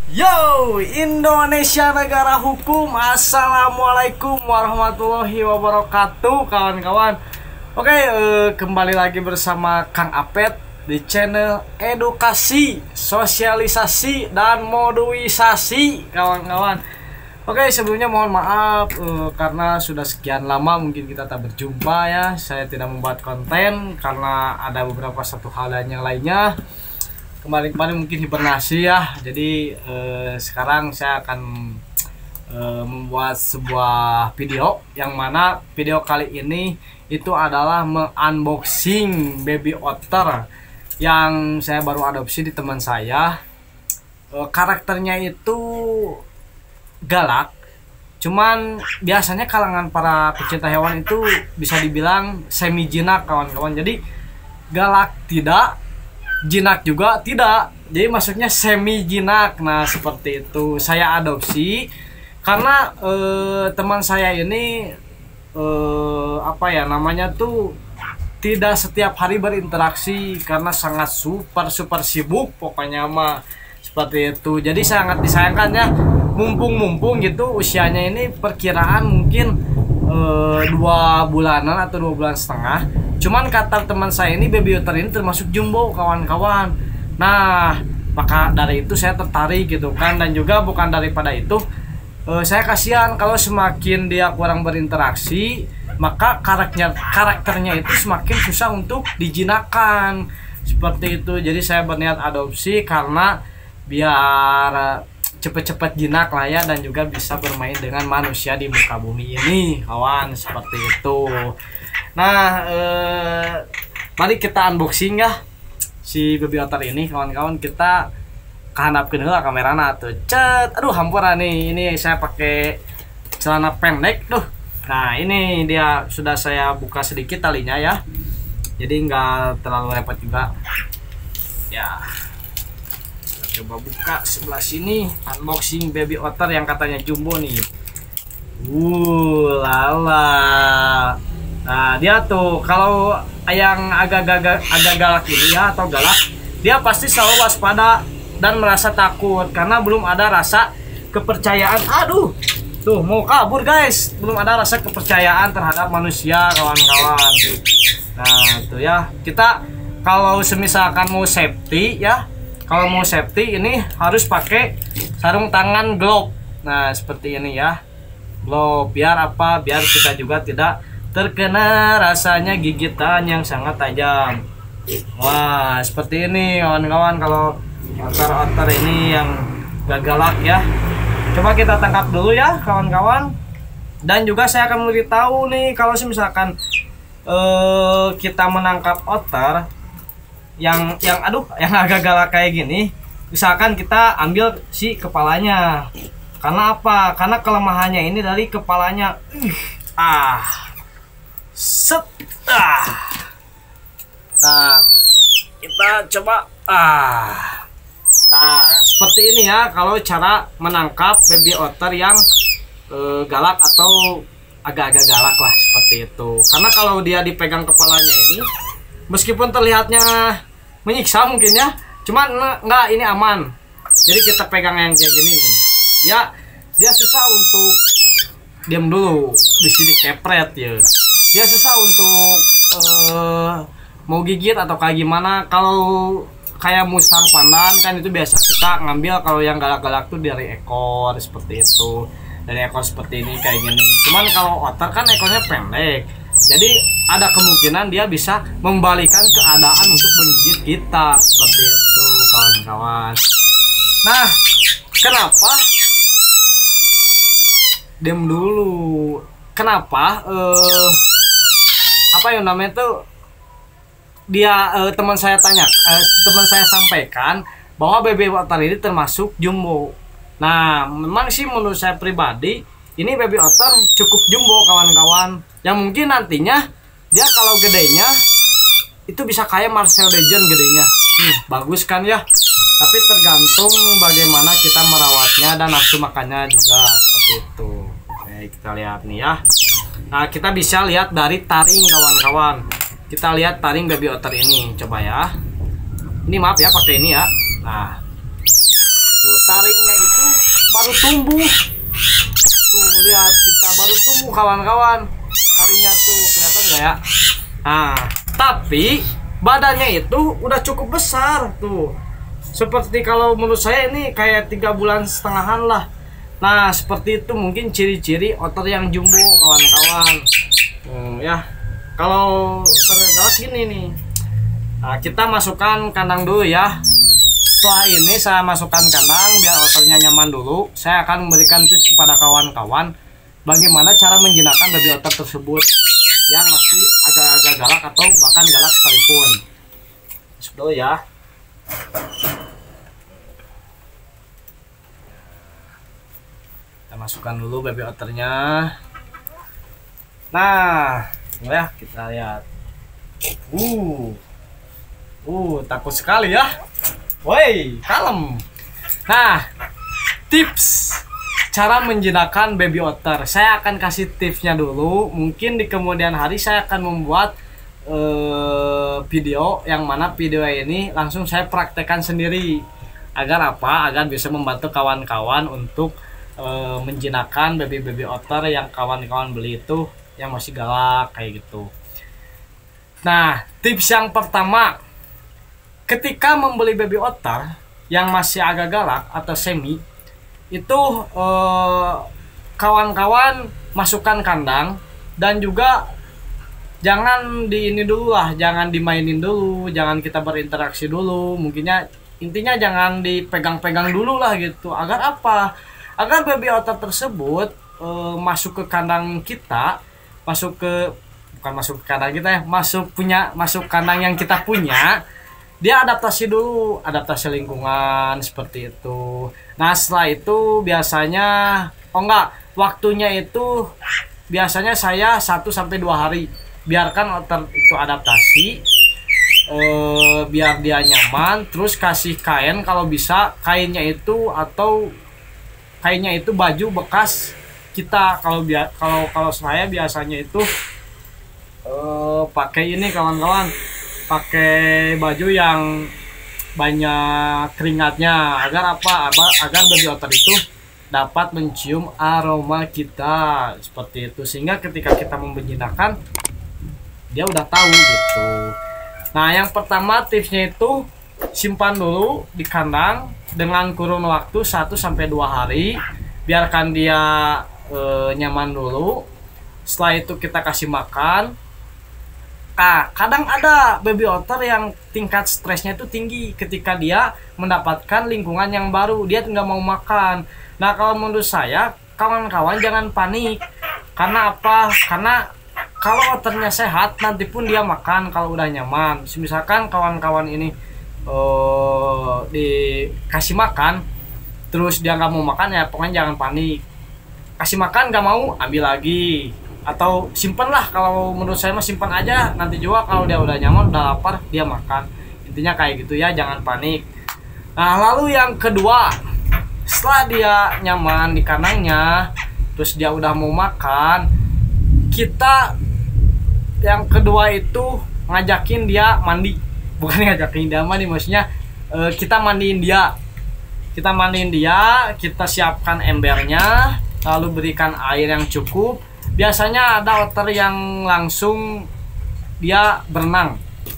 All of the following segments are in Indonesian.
Yo, Indonesia negara hukum. Assalamualaikum warahmatullahi wabarakatuh, kawan-kawan. Oke, kembali lagi bersama Kang Apet di channel edukasi, sosialisasi, dan moduisasi, kawan-kawan. Oke, sebelumnya mohon maaf karena sudah sekian lama mungkin kita tak berjumpa ya. Saya tidak membuat konten karena ada beberapa satu hal dan yang lainnya. Kemarin mungkin hibernasi ya. Jadi sekarang saya akan membuat sebuah video yang mana video kali ini itu adalah unboxing baby otter yang saya baru adopsi di teman saya. Karakternya itu galak, cuman biasanya kalangan para pecinta hewan itu bisa dibilang semi jinak, kawan-kawan. Jadi galak tidak, jinak juga tidak, jadi maksudnya semi jinak. Nah, seperti itu. Saya adopsi karena teman saya ini apa ya namanya tuh tidak setiap hari berinteraksi karena sangat super sibuk pokoknya mah, seperti itu. Jadi sangat disayangkan ya, mumpung gitu usianya ini perkiraan mungkin 2 bulanan atau 2 bulan setengah. Cuman kata teman saya ini baby otter ini termasuk jumbo, kawan-kawan. Nah, maka dari itu saya tertarik gitu kan. Dan juga bukan daripada itu, saya kasihan kalau semakin dia kurang berinteraksi, maka karakternya itu semakin susah untuk dijinakkan, seperti itu. Jadi saya berniat adopsi karena biar cepet-cepet jinak lah ya, dan juga bisa bermain dengan manusia di muka bumi ini, kawan, seperti itu. Nah, mari kita unboxing ya si baby otter ini, kawan-kawan. Kita kehandapkeun heula kamerana tuh. Cet, aduh hampura nih. Ini saya pakai celana pendek tuh. Nah, ini dia sudah saya buka sedikit talinya ya. Jadi nggak terlalu repot juga. Ya. Coba buka sebelah sini, unboxing baby otter yang katanya jumbo nih. Lala. Nah, dia tuh kalau yang agak galak ini ya, atau galak, dia pasti selalu waspada dan merasa takut karena belum ada rasa kepercayaan. Aduh, tuh mau kabur guys. Belum ada rasa kepercayaan terhadap manusia, kawan-kawan. Nah, tuh ya. Kita kalau semisalkan mau safety ya, kalau mau safety ini harus pakai sarung tangan glove. Nah, seperti ini ya. Glove biar apa? Biar kita juga tidak terkena rasanya gigitan yang sangat tajam. Wah, seperti ini kawan-kawan kalau otter-otter ini yang gak galak ya. Coba kita tangkap dulu ya, kawan-kawan. Dan juga saya akan memberitahu nih kalau misalkan kita menangkap otter yang agak galak kayak gini, misalkan kita ambil si kepalanya. Karena apa? Karena kelemahannya ini dari kepalanya. Nah, kita coba. Nah, seperti ini ya kalau cara menangkap baby otter yang galak atau agak-agak galak lah, seperti itu. Karena kalau dia dipegang kepalanya ini, meskipun terlihatnya menyiksa mungkin ya, cuman enggak, ini aman. Jadi kita pegang yang kayak gini nih, dia susah untuk diam dulu di sini, kepret ya. Dia susah untuk mau gigit atau kayak gimana. Kalau kayak mustang pandan kan itu biasa kita ngambil kalau yang galak-galak tuh dari ekor, seperti itu. Dari ekor seperti ini kayak gini. Cuman kalau otter kan ekornya pendek, jadi ada kemungkinan dia bisa membalikan keadaan untuk menggigit kita, seperti itu, kawan-kawan. Nah, kenapa? Diam dulu. Kenapa? Apa yang namanya tuh? Dia teman saya sampaikan bahwa baby otter ini termasuk jumbo. Nah, memang sih menurut saya pribadi ini baby otter cukup jumbo, kawan-kawan. Yang mungkin nantinya dia kalau gedenya itu bisa kayak Marcel Legend gedenya. Bagus kan ya? Tapi tergantung bagaimana kita merawatnya dan nafsu makannya juga, seperti itu. Oke, kita lihat nih ya. Nah, kita bisa lihat dari taring, kawan-kawan. Kita lihat taring baby otter ini, coba ya. Ini maaf ya pakai ini ya. Nah, tuh taringnya baru tumbuh. Tuh lihat, kita baru tumbuh kawan-kawan. Tarinya tuh kelihatan nggak ya? Nah, tapi badannya itu udah cukup besar tuh. Seperti kalau menurut saya ini kayak 3,5 bulan lah. Nah, seperti itu mungkin ciri-ciri otter yang jumbo kawan-kawan. Ya, kalau otter galak gini nih. Nah, kita masukkan kandang dulu ya. Setelah ini saya masukkan kandang biar otternya nyaman dulu. Saya akan memberikan tips kepada kawan-kawan bagaimana cara menjinakkan baby otter tersebut yang masih agak-agak galak atau bahkan galak sekalipun. Masuk dulu ya. Kita masukkan dulu baby otternya. Nah, ya kita lihat. Takut sekali ya. Woi, kalem. Nah, tips cara menjinakkan baby otter. Saya akan kasih tipsnya dulu. Mungkin di kemudian hari saya akan membuat video yang mana video ini langsung saya praktekkan sendiri. Agar apa? Agar bisa membantu kawan-kawan untuk menjinakkan baby otter yang kawan-kawan beli itu yang masih galak kayak gitu. Nah, tips yang pertama, ketika membeli baby otter yang masih agak galak atau semi, itu kawan-kawan masukkan kandang dan juga jangan di ini dulu lah, jangan dimainin dulu, jangan kita berinteraksi dulu, mungkinnya intinya jangan dipegang-pegang dulu lah gitu. Agar apa? Agar baby otter tersebut masuk ke kandang kita, masuk ke kandang kita ya, masuk kandang yang kita punya, dia adaptasi dulu, adaptasi lingkungan seperti itu. Nah, setelah itu biasanya waktunya itu biasanya saya 1-2 hari. Biarkan otter itu adaptasi, biar dia nyaman, terus kasih kain kalau bisa, kainnya itu baju bekas kita. Kalau saya biasanya itu pakai ini kawan-kawan, pakai baju yang banyak keringatnya. Agar apa? Agar baby otter itu dapat mencium aroma kita seperti itu, sehingga ketika kita menjinakkan dia udah tahu gitu. Nah, yang pertama tipsnya itu simpan dulu di kandang dengan kurun waktu 1-2 hari, biarkan dia nyaman dulu. Setelah itu kita kasih makan. Kadang ada baby otter yang tingkat stresnya itu tinggi ketika dia mendapatkan lingkungan yang baru, dia nggak mau makan. Nah, kalau menurut saya kawan-kawan jangan panik. Karena apa? Karena kalau otternya sehat, nanti pun dia makan kalau udah nyaman. Misalkan kawan-kawan ini dikasih makan terus dia nggak mau makan, ya pokoknya jangan panik. Kasih makan nggak mau, ambil lagi atau simpan lah. Kalau menurut saya mah simpan aja, nanti juga kalau dia udah nyaman, udah lapar, dia makan. Intinya kayak gitu ya, jangan panik. Nah, lalu yang kedua, setelah dia nyaman di kandangnya, terus dia udah mau makan, kita yang kedua itu ngajakin dia mandi. Bukan ngajakin dia mandi, maksudnya kita mandiin dia. Kita siapkan embernya, lalu berikan air yang cukup. Biasanya ada otter yang langsung dia berenang.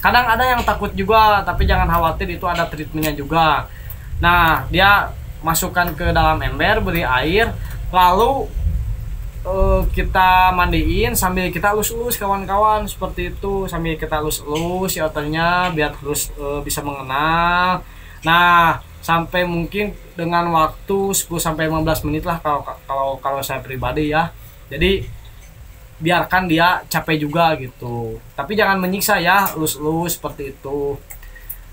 Kadang ada yang takut juga, tapi jangan khawatir, itu ada treatmentnya juga. Nah, dia masukkan ke dalam ember, beri air, lalu kita mandiin sambil kita elus-elus kawan-kawan, seperti itu. Sambil kita elus-elus si otternya biar terus bisa mengenal. Nah, sampai mungkin dengan waktu 10-15 menit lah kalau saya pribadi ya. Jadi biarkan dia capek juga gitu, tapi jangan menyiksa ya, elus-elus seperti itu.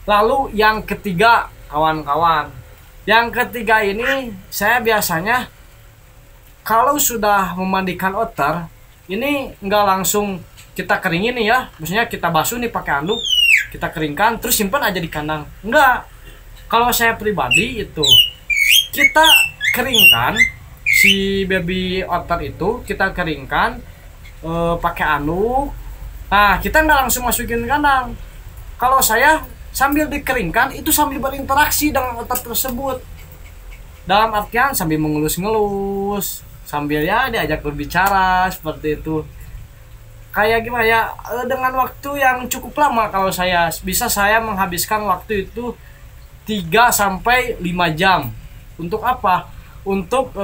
Lalu yang ketiga kawan-kawan, yang ketiga ini saya biasanya kalau sudah memandikan otter ini nggak langsung kita keringin nih ya, maksudnya kita basuh nih pakai anduk, kita keringkan terus simpan aja di kandang. Enggak, kalau saya pribadi itu kita keringkan si baby otter itu, kita keringkan pakai anduk. Nah, kita nggak langsung masukin kandang. Kalau saya sambil dikeringkan itu sambil berinteraksi dengan otter tersebut. dalam artian sambil mengelus-ngelus, sambil ya diajak berbicara seperti itu. Kayak gimana ya, dengan waktu yang cukup lama. Kalau saya bisa, saya menghabiskan waktu itu 3 sampai 5 jam. Untuk apa? Untuk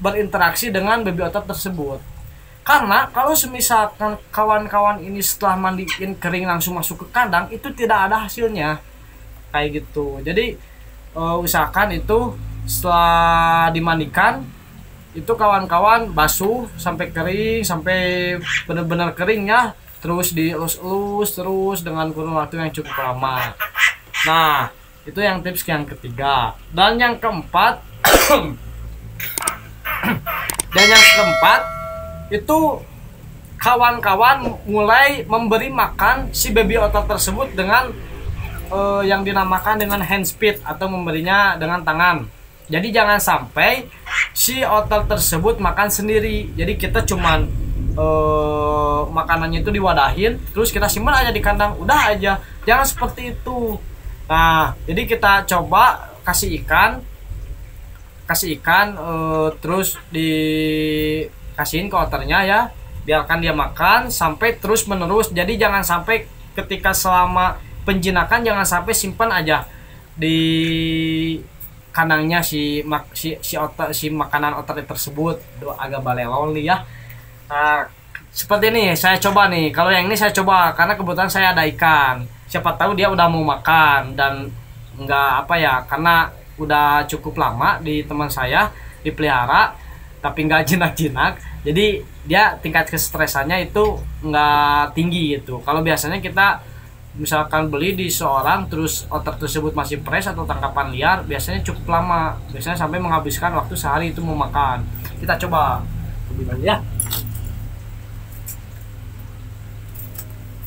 berinteraksi dengan baby otter tersebut. Karena kalau semisalkan kawan-kawan ini setelah mandiin kering langsung masuk ke kandang, itu tidak ada hasilnya kayak gitu. Jadi usahakan itu setelah dimandikan itu kawan-kawan basuh sampai kering, sampai benar-benar keringnya, terus dielus-elus terus dengan kurun waktu yang cukup lama. Nah, itu yang tips yang ketiga. Dan yang keempat itu kawan-kawan mulai memberi makan si baby otter tersebut dengan yang dinamakan dengan hand feed atau memberinya dengan tangan. Jadi jangan sampai si otter tersebut makan sendiri. Jadi kita cuman makanannya itu diwadahin, terus kita simpan aja di kandang, udah aja. Jangan seperti itu. Nah, jadi kita coba kasih ikan, terus dikasihin ke otternya ya, biarkan dia makan sampai terus menerus. Jadi jangan sampai ketika selama penjinakan, jangan sampai simpan aja di kandangnya si makanan otter tersebut. Agak balelon ya. Nah, seperti ini saya coba nih. Kalau yang ini saya coba karena kebetulan saya ada ikan. Siapa tahu dia udah mau makan dan enggak apa ya, karena udah cukup lama di teman saya dipelihara tapi nggak jinak-jinak. Jadi dia tingkat kestresannya itu nggak tinggi gitu. Kalau biasanya kita misalkan beli di seorang terus otter tersebut masih fresh atau tangkapan liar, biasanya cukup lama, biasanya sampai menghabiskan waktu sehari itu mau makan. Kita coba ya.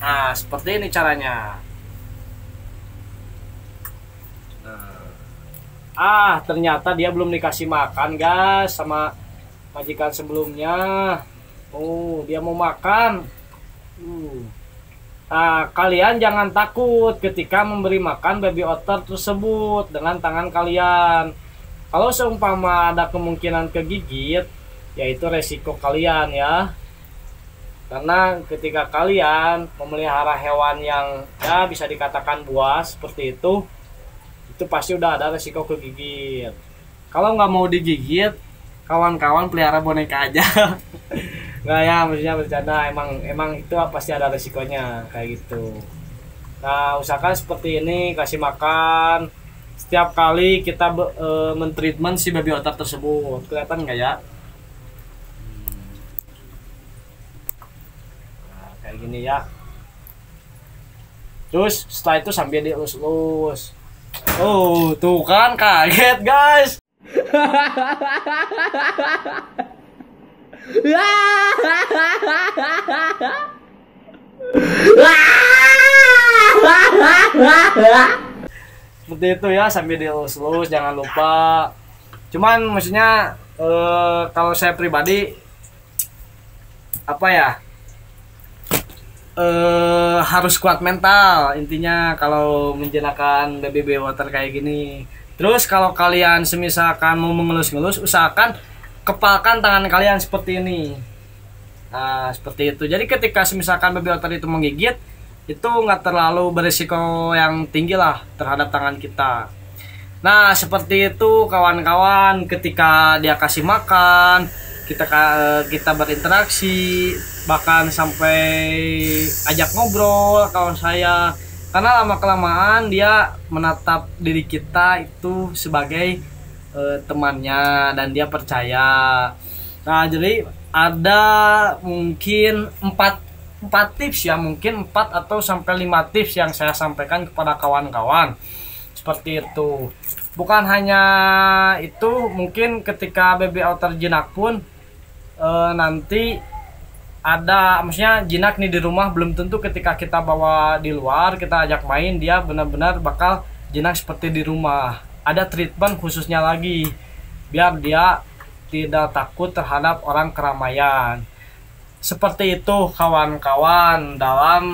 Nah, seperti ini caranya. Ternyata dia belum dikasih makan guys sama majikan sebelumnya. Dia mau makan. Nah, kalian jangan takut ketika memberi makan baby otter tersebut dengan tangan kalian. Kalau seumpama ada kemungkinan kegigit, yaitu resiko kalian ya. Karena ketika kalian memelihara hewan yang ya bisa dikatakan buas seperti itu pasti udah ada resiko kegigit. Kalau nggak mau digigit, kawan-kawan pelihara boneka aja. Nggak ya, maksudnya bercanda, emang itu pasti ada resikonya kayak gitu. Nah, usahakan seperti ini, kasih makan setiap kali kita mentreatment si baby otter tersebut. Kelihatan nggak ya? Nah, kayak gini ya. Terus setelah itu sambil dielus-elus. Tuh kan kaget guys. Seperti itu ya, sambil dilus-lus, jangan lupa. Cuman maksudnya kalau saya pribadi apa ya, harus kuat mental intinya kalau menjinakkan baby otter kayak gini. Terus kalau kalian semisalkan mau mengelus-ngelus, usahakan kepalkan tangan kalian seperti ini. Nah, seperti itu. Jadi ketika misalkan baby otter itu menggigit, itu nggak terlalu berisiko yang tinggi lah terhadap tangan kita. Nah, seperti itu kawan-kawan. Ketika dia kasih makan, kita berinteraksi, bahkan sampai ajak ngobrol kawan saya. Karena lama kelamaan dia menatap diri kita itu sebagai temannya dan dia percaya. Nah, jadi ada mungkin 4 tips ya, mungkin 4 atau sampai 5 tips yang saya sampaikan kepada kawan-kawan. Seperti itu. Bukan hanya itu, mungkin ketika baby otter jinak pun nanti ada, maksudnya jinak nih di rumah, belum tentu ketika kita bawa di luar, kita ajak main, dia benar-benar bakal jinak seperti di rumah. Ada treatment khususnya lagi biar dia tidak takut terhadap orang keramaian. Seperti itu kawan-kawan dalam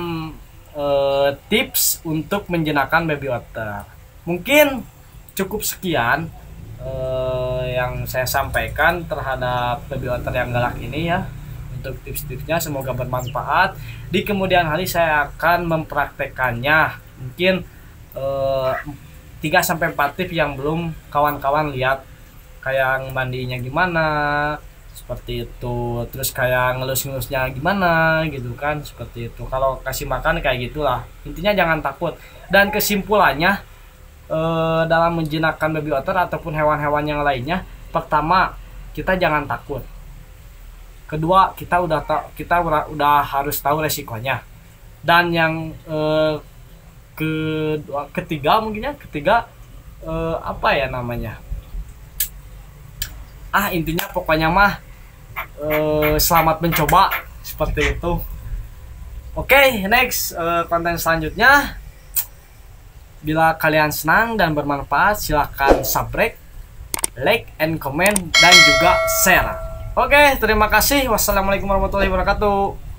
tips untuk menjinakkan baby otter. Mungkin cukup sekian yang saya sampaikan terhadap baby otter yang galak ini ya. Untuk tips-tipsnya semoga bermanfaat. Di kemudian hari saya akan mempraktekannya. Mungkin 3-4 tips yang belum kawan-kawan lihat, kayak mandinya gimana seperti itu, terus kayak ngelus-ngelusnya gimana gitu kan, seperti itu. Kalau kasih makan kayak gitulah, intinya jangan takut. Dan kesimpulannya dalam menjinakkan baby otter ataupun hewan-hewan yang lainnya, pertama kita jangan takut, kedua kita udah harus tahu resikonya, dan yang ketiga apa ya namanya, intinya pokoknya mah selamat mencoba seperti itu. Oke, next konten selanjutnya. Bila kalian senang dan bermanfaat, silahkan subscribe, like, and comment, dan juga share. Oke, terima kasih. Wassalamualaikum warahmatullahi wabarakatuh.